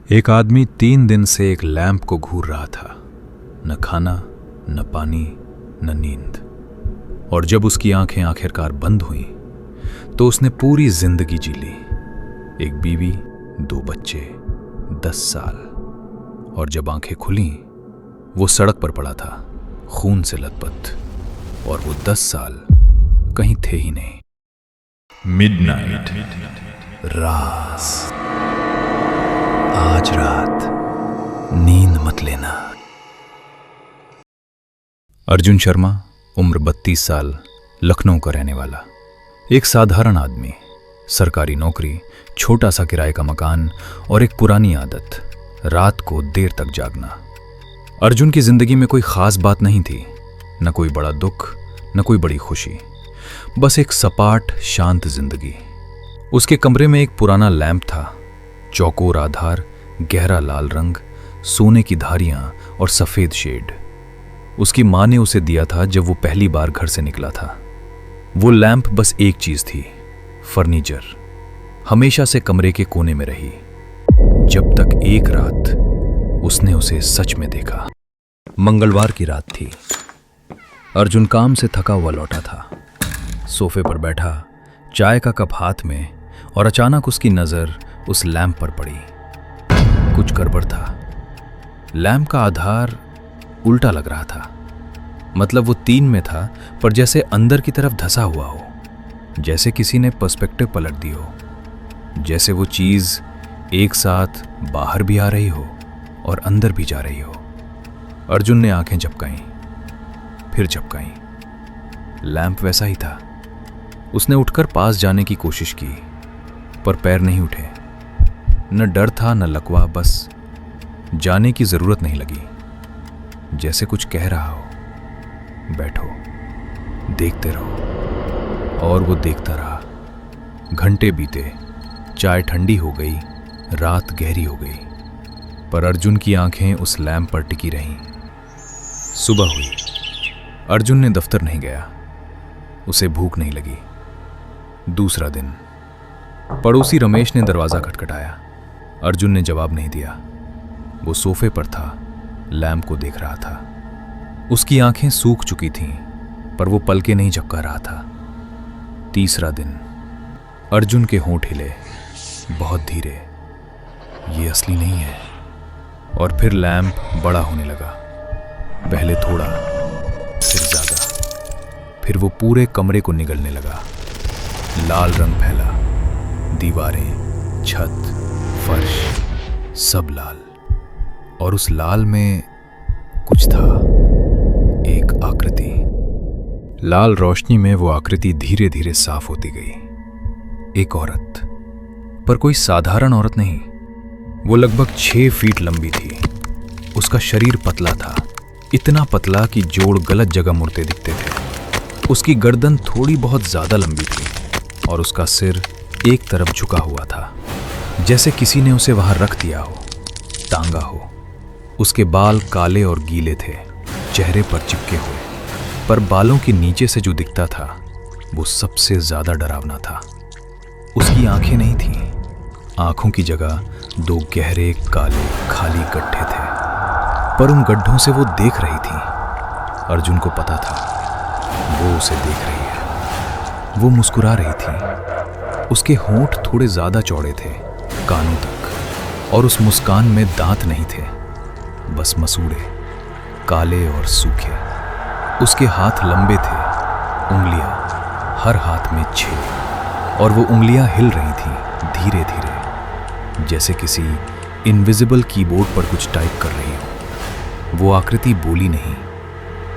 एक आदमी 3 दिन से एक लैंप को घूर रहा था। न खाना, न पानी, न नींद। और जब उसकी आंखें आखिरकार बंद हुईं, तो उसने पूरी जिंदगी जी ली। एक बीवी, 2 बच्चे, 10 साल। और जब आंखें खुलीं, वो सड़क पर पड़ा था, खून से लथपथ। और वो 10 साल कहीं थे ही नहीं। मिडनाइट, राज। आज रात नींद मत लेना। अर्जुन शर्मा, उम्र 32 साल, लखनऊ का रहने वाला। एक साधारण आदमी, सरकारी नौकरी, छोटा सा किराए का मकान और एक पुरानी आदत, रात को देर तक जागना। अर्जुन की जिंदगी में कोई खास बात नहीं थी, न कोई बड़ा दुख, न कोई बड़ी खुशी, बस एक सपाट शांत जिंदगी। उसके कमरे में एक पुराना लैंप था, चौकोर आधार, गहरा लाल रंग, सोने की धारियां और सफेद शेड। उसकी मां ने उसे दिया था जब वो पहली बार घर से निकला था। वो लैंप बस एक चीज थी, फर्नीचर। हमेशा से कमरे के कोने में रही, जब तक एक रात उसने उसे सच में देखा। मंगलवार की रात थी। अर्जुन काम से थका हुआ लौटा था, सोफे पर बैठा, चाय का कप हाथ में, और अचानक उसकी नजर उस लैंप पर पड़ी। कुछ गड़बड़ था। लैंप का आधार उल्टा लग रहा था। मतलब वो 3 में था, पर जैसे अंदर की तरफ धंसा हुआ हो, जैसे किसी ने पर्सपेक्टिव पलट दी हो, जैसे वो चीज एक साथ बाहर भी आ रही हो और अंदर भी जा रही हो। अर्जुन ने आंखें झपकाईं, फिर झपकाईं। लैंप वैसा ही था। उसने उठकर पास जाने की कोशिश की, पर पैर नहीं उठे। न डर था, न लकवा, बस जाने की जरूरत नहीं लगी। जैसे कुछ कह रहा हो, बैठो, देखते रहो। और वो देखता रहा। घंटे बीते, चाय ठंडी हो गई, रात गहरी हो गई, पर अर्जुन की आंखें उस लैंप पर टिकी रहीं। सुबह हुई। अर्जुन ने दफ्तर नहीं गया। उसे भूख नहीं लगी। दूसरा दिन। पड़ोसी रमेश ने दरवाजा खटखटाया। अर्जुन ने जवाब नहीं दिया। वो सोफे पर था, लैंप को देख रहा था। उसकी आंखें सूख चुकी थीं, पर वो पलके नहीं झपका रहा था। तीसरा दिन। अर्जुन के होंठ हिले, बहुत धीरे। ये असली नहीं है। और फिर लैंप बड़ा होने लगा। पहले थोड़ा, फिर ज्यादा। फिर वो पूरे कमरे को निगलने लगा। लाल रंग फैला, दीवारें, छत, फर्श, सब लाल। और उस लाल में कुछ था, एक आकृति। लाल रोशनी में वो आकृति धीरे धीरे साफ होती गई। एक औरत, पर कोई साधारण औरत नहीं। वो लगभग 6 फीट लंबी थी। उसका शरीर पतला था, इतना पतला कि जोड़ गलत जगह मुड़ते दिखते थे। उसकी गर्दन थोड़ी बहुत ज्यादा लंबी थी और उसका सिर एक तरफ झुका हुआ था, जैसे किसी ने उसे वहां रख दिया हो, टांगा हो। उसके बाल काले और गीले थे, चेहरे पर चिपके हुए, पर बालों के नीचे से जो दिखता था वो सबसे ज्यादा डरावना था। उसकी आंखें नहीं थीं। आंखों की जगह 2 गहरे काले खाली गड्ढे थे, पर उन गड्ढों से वो देख रही थी। अर्जुन को पता था वो उसे देख रही है। वो मुस्कुरा रही थी। उसके होंठ थोड़े ज्यादा चौड़े थे, कानों तक, और उस मुस्कान में दांत नहीं थे, बस मसूड़े, काले और सूखे। उसके हाथ लंबे थे, उंगलियां, हर हाथ में 6, और वो उंगलियां हिल रही थीं धीरे धीरे, जैसे किसी इनविजिबल कीबोर्ड पर कुछ टाइप कर रही हो। वो आकृति बोली नहीं,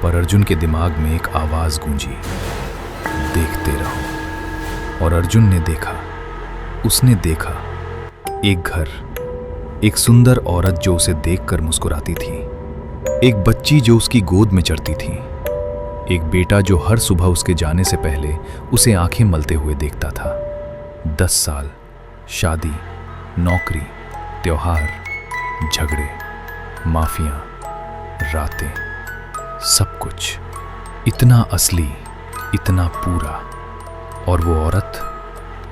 पर अर्जुन के दिमाग में एक आवाज गूंजी, देखते रहो। और अर्जुन ने देखा। उसने देखा एक घर, एक सुंदर औरत जो उसे देखकर मुस्कुराती थी, एक बच्ची जो उसकी गोद में चढ़ती थी, एक बेटा जो हर सुबह उसके जाने से पहले उसे आंखें मलते हुए देखता था। 10 साल, शादी, नौकरी, त्योहार, झगड़े, माफियां, रातें, सब कुछ इतना असली, इतना पूरा। और वो औरत,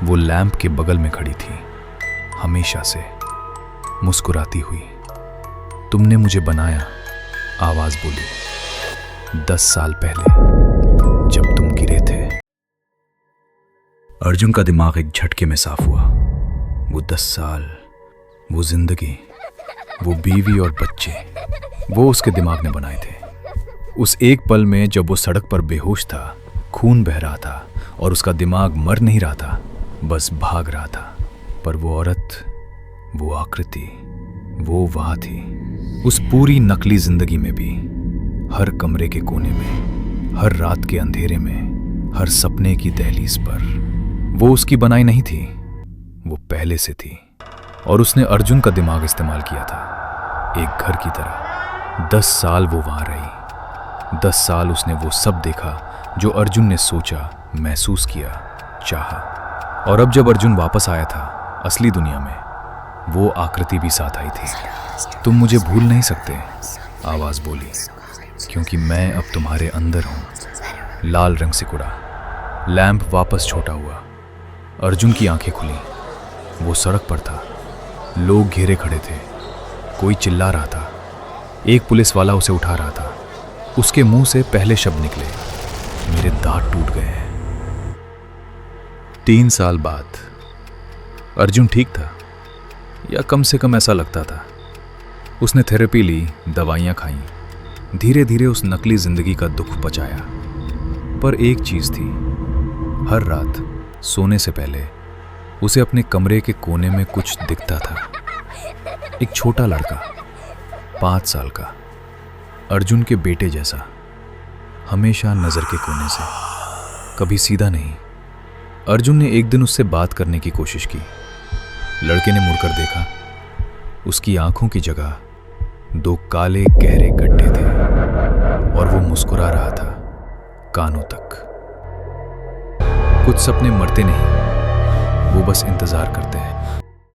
वो लैंप के बगल में खड़ी थी, हमेशा से। मुस्कुराती हुई। तुमने मुझे बनाया, आवाज बोली। 10 साल पहले जब तुम गिरे थे। अर्जुन का दिमाग एक झटके में साफ हुआ। वो 10 साल, वो जिंदगी, वो बीवी और बच्चे, वो उसके दिमाग ने बनाए थे। उस एक पल में जब वो सड़क पर बेहोश था, खून बह रहा था और उसका दिमाग मर नहीं रहा था, बस भाग रहा था। पर वो औरत, वो आकृति, वो वहाँ थी, उस पूरी नकली जिंदगी में भी, हर कमरे के कोने में, हर रात के अंधेरे में, हर सपने की दहलीज पर। वो उसकी बनाई नहीं थी, वो पहले से थी। और उसने अर्जुन का दिमाग इस्तेमाल किया था, एक घर की तरह। 10 साल वो वहाँ रही। 10 साल उसने वो सब देखा जो अर्जुन ने सोचा, महसूस किया, चाहा। और अब जब अर्जुन वापस आया था असली दुनिया में, वो आकृति भी साथ आई थी। तुम मुझे भूल नहीं सकते, आवाज बोली, क्योंकि मैं अब तुम्हारे अंदर हूं। लाल रंग से कुड़ा, लैंप वापस छोटा हुआ। अर्जुन की आंखें खुली। वो सड़क पर था, लोग घेरे खड़े थे, कोई चिल्ला रहा था। एक पुलिस वाला उसे उठा रहा था। उसके मुंह से पहले शब्द निकले, मेरे दांत टूट गए हैं। 3 साल बाद अर्जुन ठीक था, या कम से कम ऐसा लगता था। उसने थेरेपी ली, दवाइयां खाईं, धीरे धीरे उस नकली जिंदगी का दुख पचाया। पर एक चीज थी, हर रात सोने से पहले उसे अपने कमरे के कोने में कुछ दिखता था। एक छोटा लड़का, 5 साल का, अर्जुन के बेटे जैसा, हमेशा नजर के कोने से, कभी सीधा नहीं। अर्जुन ने एक दिन उससे बात करने की कोशिश की। लड़के ने मुड़कर देखा। उसकी आंखों की जगह 2 काले गहरे गड्ढे थे और वो मुस्कुरा रहा था कानों तक। कुछ सपने मरते नहीं, वो बस इंतजार करते हैं।